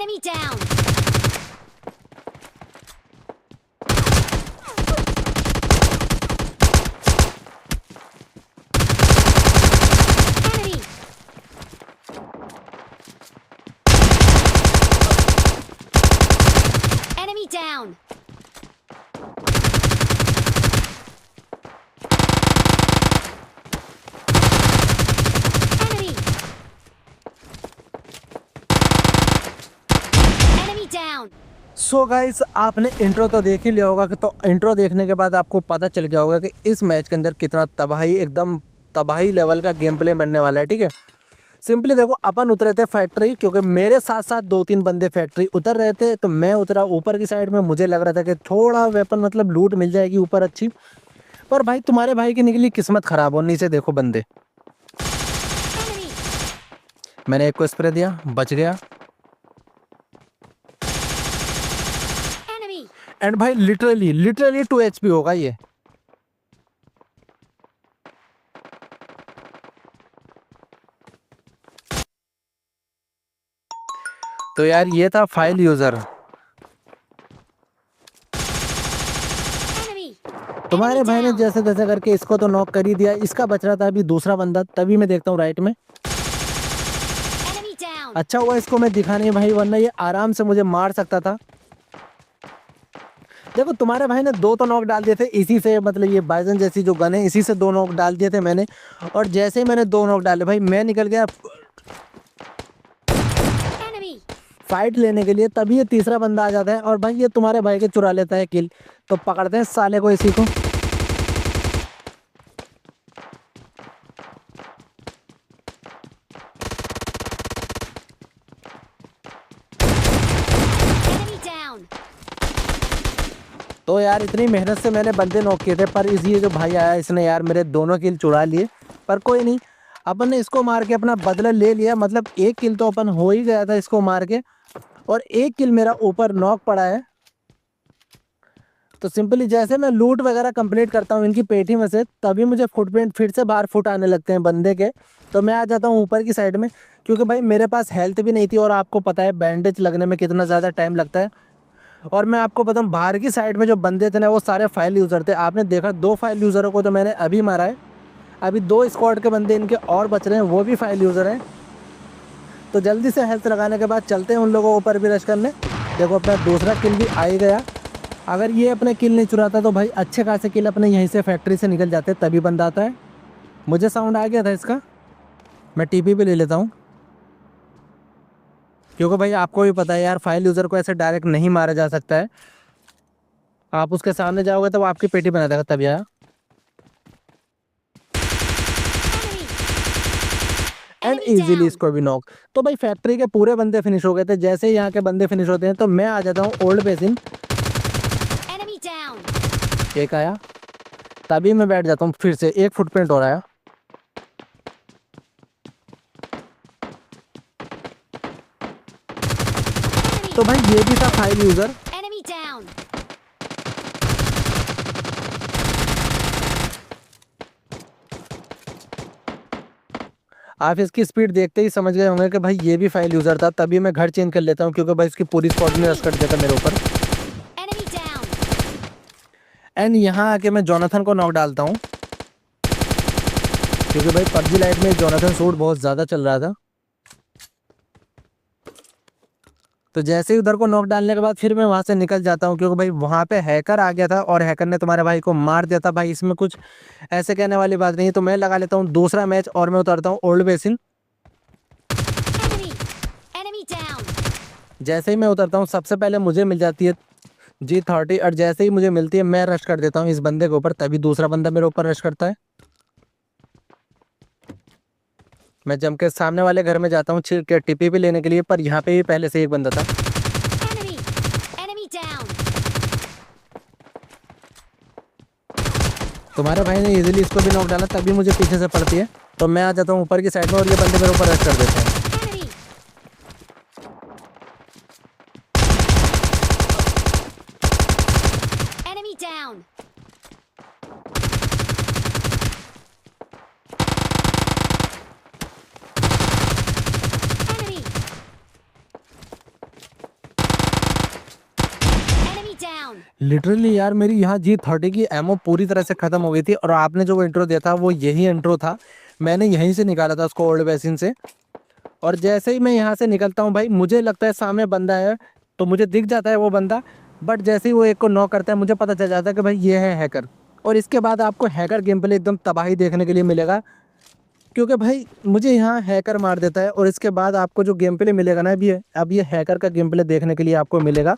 Enemy down. Enemy. Enemy down. Enemy. Enemy down. So guys आपने intro तो देख ही लिया होगा कि तो इंट्रो देखने के बाद आपको पता चल गया होगा कि इस मैच के अंदर कितना तबाही एकदम तबाही लेवल का गेम प्ले बनने वाला है। ठीक है, सिंपली देखो अपन उतरे थे फैक्ट्री, क्योंकि मेरे साथ साथ 2-3 बंदे फैक्ट्री उतर रहे थे, तो मैं उतरा ऊपर की साइड में। मुझे लग रहा था कि थोड़ा वेपन मतलब लूट मिल जाएगी ऊपर अच्छी, पर भाई तुम्हारे भाई की निकली किस्मत खराब होनी से। देखो बंदे, Enemy. मैंने एक को स्प्रे दिया, बच गया। Enemy. एंड भाई लिटरली लिटरली 2 HP होगा ये। तो यार ये था फाइल यूजर। Enemy. तुम्हारे भाई ने down. जैसे तैसे करके इसको तो नॉक कर ही दिया। इसका बच रहा था अभी दूसरा बंदा, तभी मैं देखता हूँ राइट में। Enemy down. अच्छा हुआ इसको मैं दिखा नहीं भाई, वरना ये आराम से मुझे मार सकता था। देखो तुम्हारे भाई ने 2 तो नॉक डाल दिए थे इसी से, मतलब ये बाइजन जैसी जो गन है इसी से 2 नॉक डाल दिए थे मैंने। और जैसे ही मैंने 2 नॉक डाले भाई, मैं निकल गया Enemy. फाइट लेने के लिए, तभी ये तीसरा बंदा आ जाता है और भाई ये तुम्हारे भाई के चुरा लेता है किल। तो पकड़ते हैं साले को, इसी को। Enemy down. तो यार इतनी मेहनत से मैंने बंदे नॉक किए थे, पर इस ये जो भाई आया इसने यार मेरे दोनों किल चुरा लिए। पर कोई नहीं, अपन ने इसको मार के अपना बदला ले लिया। मतलब 1 किल तो अपन हो ही गया था इसको मार के, और 1 किल मेरा ऊपर नॉक पड़ा है। तो सिंपली जैसे मैं लूट वगैरह कंप्लीट करता हूँ इनकी पेटी में से, तभी मुझे फुटप्रिंट फिर से बाहर फुट आने लगते हैं बंदे के। तो मैं आ जाता हूँ ऊपर की साइड में, क्योंकि भाई मेरे पास हेल्थ भी नहीं थी, और आपको पता है बैंडेज लगने में कितना ज़्यादा टाइम लगता है। और मैं आपको बताऊँ बाहर की साइड में जो बंदे थे ना, वो सारे फाइल यूज़र थे। आपने देखा 2 फाइल यूज़रों को तो मैंने अभी मारा है। अभी 2 स्क्वाड के बंदे इनके और बच रहे हैं, वो भी फाइल यूज़र हैं। तो जल्दी से हेल्थ लगाने के बाद चलते हैं उन लोगों को ऊपर भी रश करने। देखो अपना दूसरा किल भी आ ही गया। अगर ये अपने किल नहीं चुराता तो भाई अच्छे खासे किल अपने यहीं से फैक्ट्री से निकल जाते, तभी बंदा आता है। मुझे साउंड आ गया था इसका, मैं टीपी पे ले लेता हूँ, क्योंकि भाई आपको भी पता है यार फाइल यूज़र को ऐसे डायरेक्ट नहीं मारा जा सकता है। आप उसके सामने जाओगे तो वो आपकी पेटी बना देगा, तभी आया। And Enemy easily down. इसको भी नॉक। तो भाई फैक्ट्री के पूरे बंदे फिनिश हो गए थे। जैसे ही यहाँ के बंदे फिनिश होते हैं तो मैं आ जाता हूँ ओल्ड बेसिन। Enemy down. एक आया, तभी मैं बैठ जाता हूँ फिर से। 1 फुटप्रिंट हो रहा है। तो भाई ये भी था फाइल यूज़र। Enemy down. आप इसकी स्पीड देखते ही समझ गए होंगे कि भाई ये भी फाइल यूज़र था। तभी मैं घर चेंज कर लेता हूँ, क्योंकि भाई इसकी पूरी स्क्वाड ने रश कर दिया था मेरे ऊपर। Enemy down. एंड यहाँ आके मैं जोनाथन को नॉक डालता हूँ, क्योंकि भाई पबजी लाइट में जोनाथन सूट बहुत ज़्यादा चल रहा था। तो जैसे ही उधर को नॉक डालने के बाद फिर मैं वहाँ से निकल जाता हूँ, क्योंकि भाई वहाँ पे हैकर आ गया था और हैकर ने तुम्हारे भाई को मार दिया था। भाई इसमें कुछ ऐसे कहने वाली बात नहीं है। तो मैं लगा लेता हूँ दूसरा मैच और मैं उतरता हूँ old basin. Enemy. Enemy down. जैसे ही मैं उतरता हूँ सबसे पहले मुझे मिल जाती है G30, और जैसे ही मुझे मिलती है मैं रश कर देता हूँ इस बंदे के ऊपर, तभी दूसरा बंदा मेरे ऊपर रश करता है। मैं जम के सामने वाले घर में जाता हूँ टीपी भी लेने के लिए, पर यहाँ पे भी पहले से एक बंदा था। Enemy. Enemy down. तुम्हारे भाई ने इजीली इसको भी नॉक डाला, तभी मुझे पीछे से पड़ती है। तो मैं आ जाता हूँ ऊपर की साइड में और ये बंदे मेरे ऊपर रश कर देते हैं। Enemy. Enemy down. Enemy. Literally यार मेरी यहाँ G30 की एमओ पूरी तरह से खत्म हो गई थी और आपने जो इंट्रो दिया था वो यही इंट्रो था। मैंने यहीं से निकाला था उसको ओल्ड बेसिन से। और जैसे ही मैं यहाँ से निकलता हूँ भाई मुझे लगता है सामने बंदा है, तो मुझे दिख जाता है वो बंदा। बट जैसे ही वो एक को नॉक करता है मुझे पता चल जाता है कि भाई ये है हैकर। और इसके बाद आपको हैकर गेम प्ले एकदम तबाही देखने के लिए मिलेगा, क्योंकि भाई मुझे यहाँ हैकर मार देता है और इसके बाद आपको जो गेम प्ले मिलेगा ना अभी, अब ये हैकर का गेम प्ले देखने के लिए आपको मिलेगा।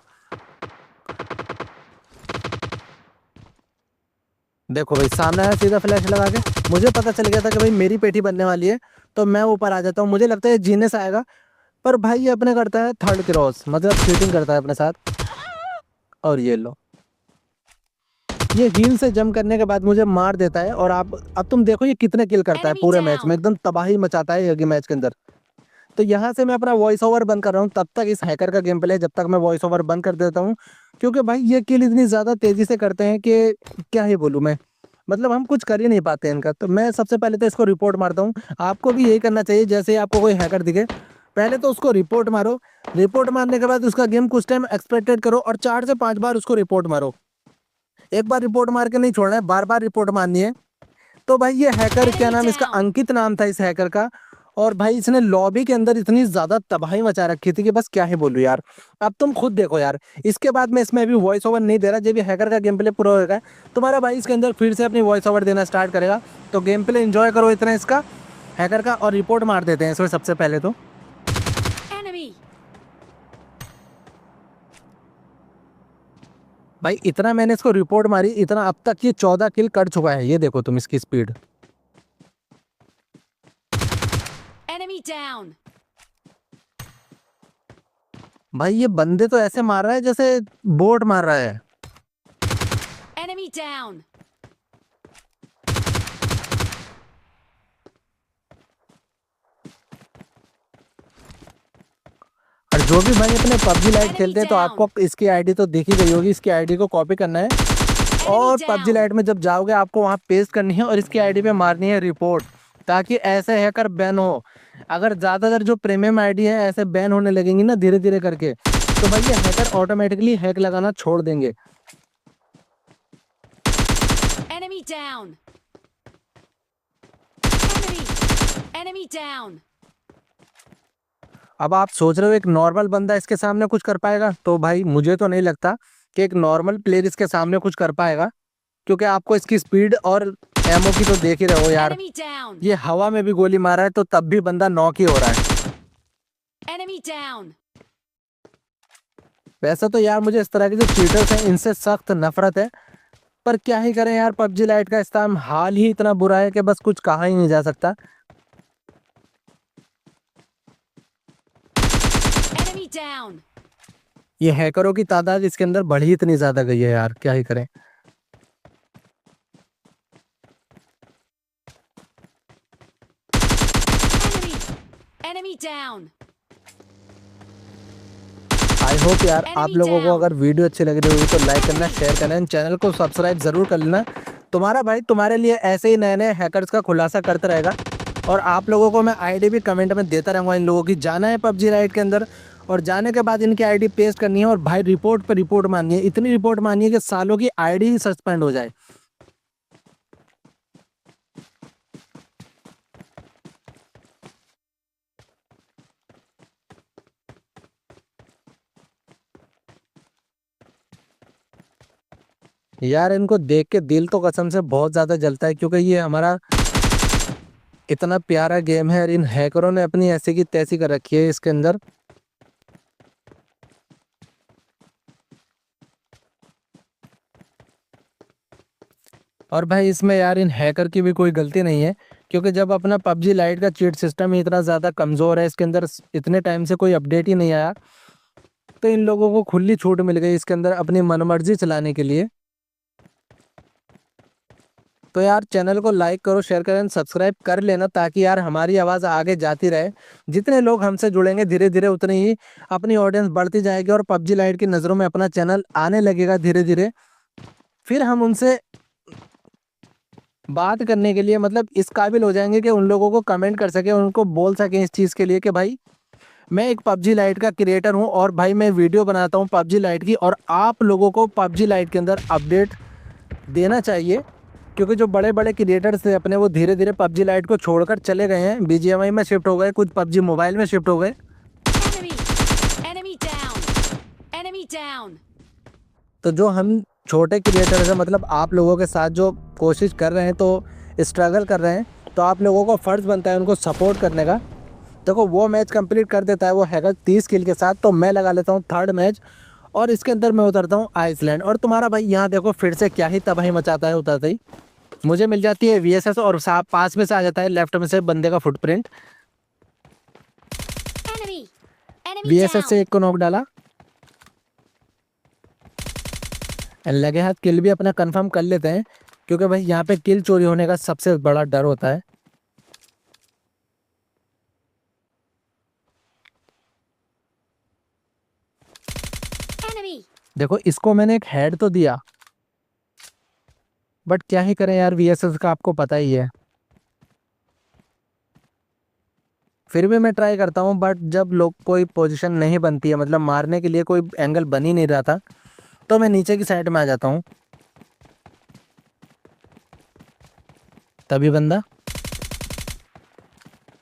देखो भाई सामने आया सीधा फ्लैश लगा के, मुझे पता चल गया था कि भाई मेरी पेटी बनने वाली है, तो मैं ऊपर आ जाता हूँ। मुझे लगता है जीनेस आएगा, पर भाई ये अपने करता है थर्ड क्रॉस, मतलब चीटिंग करता है अपने साथ। और ये लो, ये हील से जंप करने के बाद मुझे मार देता है। और आप अब तुम देखो ये कितने किल करता है Enemy पूरे मैच में, down. एकदम तबाही मचाता है ये मैच के अंदर। तो यहाँ से मैं अपना वॉइस ओवर बंद कर रहा हूँ तब तक इस हैकर का गेम प्ले, जब तक मैं वॉइस ओवर बंद कर देता हूँ। क्योंकि भाई ये किल इतनी ज़्यादा तेज़ी से करते हैं कि क्या ही बोलूँ मैं, मतलब हम कुछ कर ही नहीं पाते हैं इनका। तो मैं सबसे पहले तो इसको रिपोर्ट मारता हूँ। आपको भी यही करना चाहिए, जैसे ही आपको कोई हैकर दिखे पहले तो उसको रिपोर्ट मारो। रिपोर्ट मारने के बाद उसका गेम कुछ टाइम एक्सपेक्टेड करो और 4 से 5 बार उसको रिपोर्ट मारो। एक बार रिपोर्ट मार के नहीं छोड़ना है, बार बार रिपोर्ट मारनी है। तो भाई ये हैकर, क्या Enemy नाम इसका, down. अंकित नाम था इस हैकर का। और भाई इसने लॉबी के अंदर इतनी ज्यादा तबाही मचा रखी थी कि बस क्या ही बोलूं यार। अब तुम खुद देखो यार, इसके बाद मैं इसमें अभी वॉइस ओवर नहीं दे रहा। जब भी हैकर का गेम प्ले पूरा होगा तुम्हारा भाई इसके अंदर फिर से अपनी वॉइस ओवर देना स्टार्ट करेगा। तो गेम प्ले एंजॉय करो इतना इसका हैकर का, और रिपोर्ट मार देते हैं इसमें सबसे पहले तो। Enemy. भाई इतना मैंने इसको रिपोर्ट मारी, इतना अब तक ये 14 किल कर चुका है। ये देखो तुम इसकी स्पीड। Enemy down. भाई ये बंदे तो ऐसे मार रहा है जैसे बोट मार रहा है। Enemy down. और जो भी भाई अपने पबजी लाइट Enemy खेलते हैं तो down. आपको इसकी आईडी तो दिख ही गई होगी। इसकी आईडी को कॉपी करना है और Enemy पबजी down. लाइट में जब जाओगे आपको वहाँ पेस्ट करनी है और इसकी आईडी पे मारनी है रिपोर्ट, ताकि ऐसे हैकर बैन हो। अगर ज़्यादातर जो प्रीमियम आईडी है ऐसे बैन होने लगेंगी ना धीरे धीरे करके, तो भाई ये हैकर ऑटोमेटिकली हैक लगाना छोड़ देंगे। Enemy down. Enemy. Enemy down. अब आप सोच रहे हो एक नॉर्मल बंदा इसके सामने कुछ कर पाएगा, तो भाई मुझे तो नहीं लगता कि एक नॉर्मल प्लेयर इसके सामने कुछ कर पाएगा। क्योंकि आपको इसकी स्पीड और एमओ की तो देख ही रहे हो यार। Enemy down. ये हवा में भी गोली मारा है तो तब भी बंदा नॉक ही हो रहा है। Enemy down. वैसे तो यार मुझे इस तरह के जो चीटर्स हैं इनसे सख्त नफरत है, पर क्या ही करें यार, पबजी लाइट का इस्तेमाल हाल ही इतना बुरा है कि बस कुछ कहा ही नहीं जा सकता। Enemy down. ये हैकरों की तादाद इसके अंदर बढ़ी ही इतनी ज्यादा गई है यार, क्या ही करें। Enemy. Enemy down. I hope यार आप Enemy लोगों को down. अगर वीडियो अच्छी लग रही होगी तो लाइक करना, शेयर करना, चैनल को सब्सक्राइब जरूर कर लेना। तुम्हारा भाई तुम्हारे लिए ऐसे ही नए नए हैकर्स का खुलासा करता रहेगा। और आप लोगों को मैं आईडी भी कमेंट में देता रहूँगा। इन लोगों की जाना है पबजी राइड के अंदर और जाने के बाद इनकी आईडी पेस्ट करनी है और भाई रिपोर्ट पे रिपोर्ट माननी है। इतनी रिपोर्ट माननी है कि सालों की आईडी ही सस्पेंड हो जाए। यार इनको देख के दिल तो कसम से बहुत ज़्यादा जलता है, क्योंकि ये हमारा इतना प्यारा गेम है और इन हैकरों ने अपनी ऐसी की तैसी कर रखी है इसके अंदर। और भाई इसमें यार इन हैकर की भी कोई गलती नहीं है, क्योंकि जब अपना पबजी लाइट का चीट सिस्टम ही इतना ज़्यादा कमज़ोर है, इसके अंदर इतने टाइम से कोई अपडेट ही नहीं आया, तो इन लोगों को खुली छूट मिल गई इसके अंदर अपनी मनमर्जी चलाने के लिए। तो यार चैनल को लाइक करो, शेयर करें, सब्सक्राइब कर लेना, ताकि यार हमारी आवाज़ आगे जाती रहे। जितने लोग हमसे जुड़ेंगे धीरे धीरे उतनी ही अपनी ऑडियंस बढ़ती जाएगी और पबजी लाइट की नज़रों में अपना चैनल आने लगेगा धीरे धीरे। फिर हम उनसे बात करने के लिए मतलब इस काबिल हो जाएंगे कि उन लोगों को कमेंट कर सके, उनको बोल सकें इस चीज़ के लिए कि भाई मैं एक पबजी लाइट का क्रिएटर हूँ और भाई मैं वीडियो बनाता हूँ पबजी लाइट की, और आप लोगों को पबजी लाइट के अंदर अपडेट देना चाहिए, क्योंकि जो बड़े बड़े क्रिएटर्स थे अपने वो धीरे धीरे पबजी लाइट को छोड़कर चले गए हैं, बीजीएमआई में शिफ्ट हो गए, कुछ पबजी मोबाइल में शिफ्ट हो गए। Enemy! Enemy down! Enemy down! तो जो हम छोटे क्रिएटर्स हैं, मतलब आप लोगों के साथ जो कोशिश कर रहे हैं, तो स्ट्रगल कर रहे हैं, तो आप लोगों को फ़र्ज़ बनता है उनको सपोर्ट करने का। देखो वो मैच कंप्लीट कर देता है वो हैकर 30 किल के साथ, तो मैं लगा लेता हूँ थर्ड मैच और इसके अंदर मैं उतरता हूँ आइसलैंड। और तुम्हारा भाई यहाँ देखो फिर से क्या ही तबाही मचाता है उतरते ही। मुझे मिल जाती है वीएसएस और पास में से आ जाता है लेफ्ट में से बंदे का फुटप्रिंट। Enemy! Enemy वीएसएस से down! एक को नॉक डाला, एंड लगे हाथ किल भी अपना कंफर्म कर लेते हैं, क्योंकि भाई यहाँ पे किल चोरी होने का सबसे बड़ा डर होता है। Enemy! देखो इसको मैंने एक हेड तो दिया, बट क्या ही करें यार, वीएसएस का आपको पता ही है। फिर भी मैं ट्राई करता हूँ, बट जब लोग कोई पोजीशन नहीं बनती है, मतलब मारने के लिए कोई एंगल बन ही नहीं रहा था, तो मैं नीचे की साइड में आ जाता हूँ। तभी बंदा,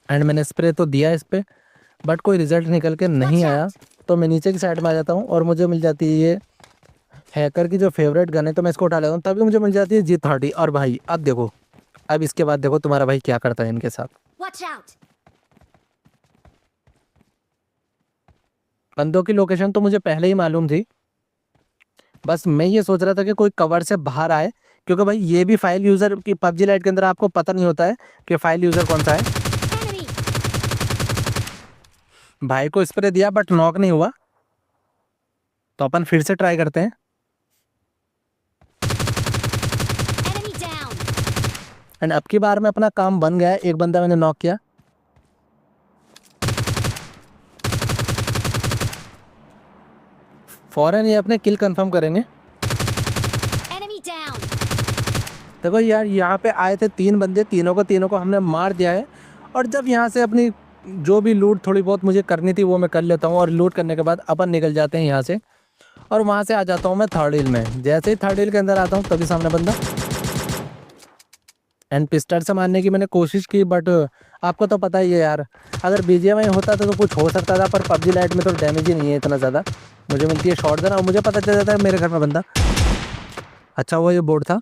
एंड मैंने स्प्रे तो दिया इस पर, बट कोई रिजल्ट निकल के नहीं आया, तो मैं नीचे की साइड में आ जाता हूँ और मुझे मिल जाती है ये हैकर की जो फेवरेट गन है, तो मैं इसको उठा लेता हूँ। तभी मुझे मिल जाती है G30। और भाई अब देखो, अब इसके बाद देखो तुम्हारा भाई क्या करता है इनके साथ। Watch out! बंदों की लोकेशन तो मुझे पहले ही मालूम थी, बस मैं ये सोच रहा था कि कोई कवर से बाहर आए, क्योंकि भाई ये भी फाइल यूज़र की पबजी लाइट के अंदर आपको पता नहीं होता है कि फाइल यूज़र कौन सा है। Enemy! भाई को स्प्रे दिया बट नॉक नहीं हुआ, तो अपन फिर से ट्राई करते हैं। Enemy down! एंड अब की बार में अपना काम बन गया है, एक बंदा मैंने नॉक किया। फौरन ये अपने किल कंफर्म करेंगे। Enemy down! देखो यार यहाँ पे आए थे 3 बंदे, तीनों को हमने मार दिया है। और जब यहाँ से अपनी जो भी लूट थोड़ी बहुत मुझे करनी थी वो मैं कर लेता हूँ, और लूट करने के बाद अपन निकल जाते हैं यहाँ से, और वहाँ से आ जाता हूँ मैं थर्ड हिल में। जैसे ही थर्ड हिल के अंदर आता हूँ तभी सामने बंदा, एंड पिस्टल से मारने की मैंने कोशिश की, बट आपको तो पता ही है यार, अगर बीजीएमआई होता तो कुछ हो सकता था, पर पबजी लाइट में तो डैमेज ही नहीं है इतना ज़्यादा। मुझे मिलती है शॉटगन और मुझे पता चल जाता है मेरे घर में बंदा। अच्छा हुआ ये बोर्ड था।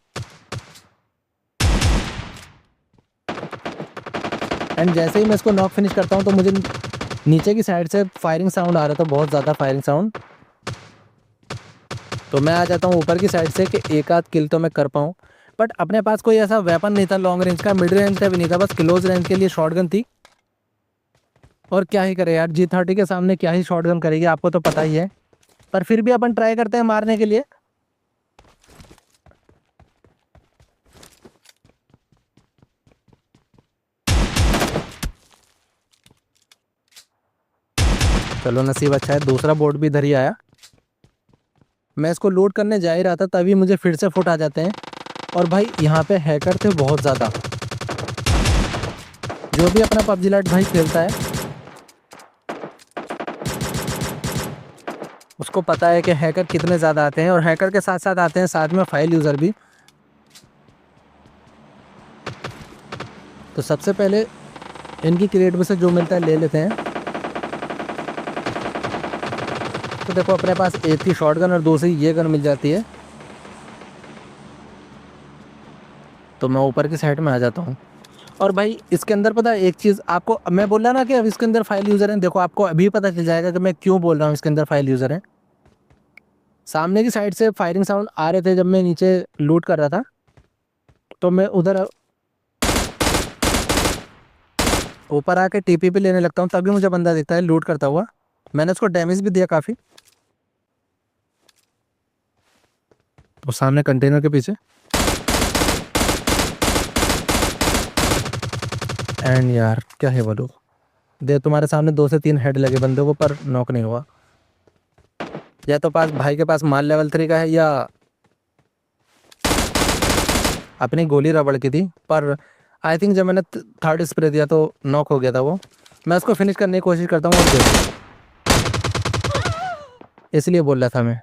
एंड जैसे ही मैं इसको नॉक फिनिश करता हूँ तो मुझे नीचे की साइड से फायरिंग साउंड आ रहा था, बहुत ज़्यादा फायरिंग साउंड। तो मैं आ जाता हूँ ऊपर की साइड से कि एक आध किल तो मैं कर पाऊँ, बट अपने पास कोई ऐसा वेपन नहीं था लॉन्ग रेंज का, मिड रेंज का भी नहीं था, बस क्लोज रेंज के लिए शॉटगन थी। और क्या ही करे यार, G30 के सामने क्या ही शॉटगन करेगी, आपको तो पता ही है। पर फिर भी अपन ट्राई करते हैं मारने के लिए। चलो नसीब अच्छा है, दूसरा बोर्ड भी इधर ही आया। मैं इसको लूट करने जा ही रहा था, तभी मुझे फिर से फुट आ जाते हैं। और भाई यहाँ पे हैकर थे बहुत ज़्यादा। जो भी अपना पबजी लाइट भाई खेलता है उसको पता है कि हैकर कितने ज़्यादा आते हैं, और हैकर के साथ साथ आते हैं साथ में फाइल यूज़र भी। तो सबसे पहले इनकी क्रेट में से जो मिलता है ले लेते हैं। तो देखो अपने पास एक ही शॉटगन और दूसरी ये गन मिल जाती है, तो मैं ऊपर की साइड में आ जाता हूँ। और भाई इसके अंदर पता है एक चीज़ आपको, मैं बोल रहा ना कि अब इसके अंदर फाइल यूज़र हैं, देखो आपको अभी पता चल जाएगा कि मैं क्यों बोल रहा हूँ इसके अंदर फाइल यूज़र हैं। सामने की साइड से फायरिंग साउंड आ रहे थे जब मैं नीचे लूट कर रहा था, तो मैं उधर ऊपर आके टीपीपी लेने लगता हूँ, तभी मुझे बंदा दिखता है लूट करता हुआ। मैंने उसको डैमेज भी दिया काफ़ी। तो सामने कंटेनर के पीछे, एंड यार क्या है बोलूँ, दे तुम्हारे सामने 2 से 3 हेड लगे बंदे को, पर नॉक नहीं हुआ। या तो पास भाई के पास माल लेवल 3 का है, या अपनी गोली रबड़ की थी। पर आई थिंक जब मैंने थर्ड स्प्रे दिया तो नॉक हो गया था वो। मैं उसको फिनिश करने की कोशिश करता हूँ और देखो, इसलिए बोल रहा था मैं।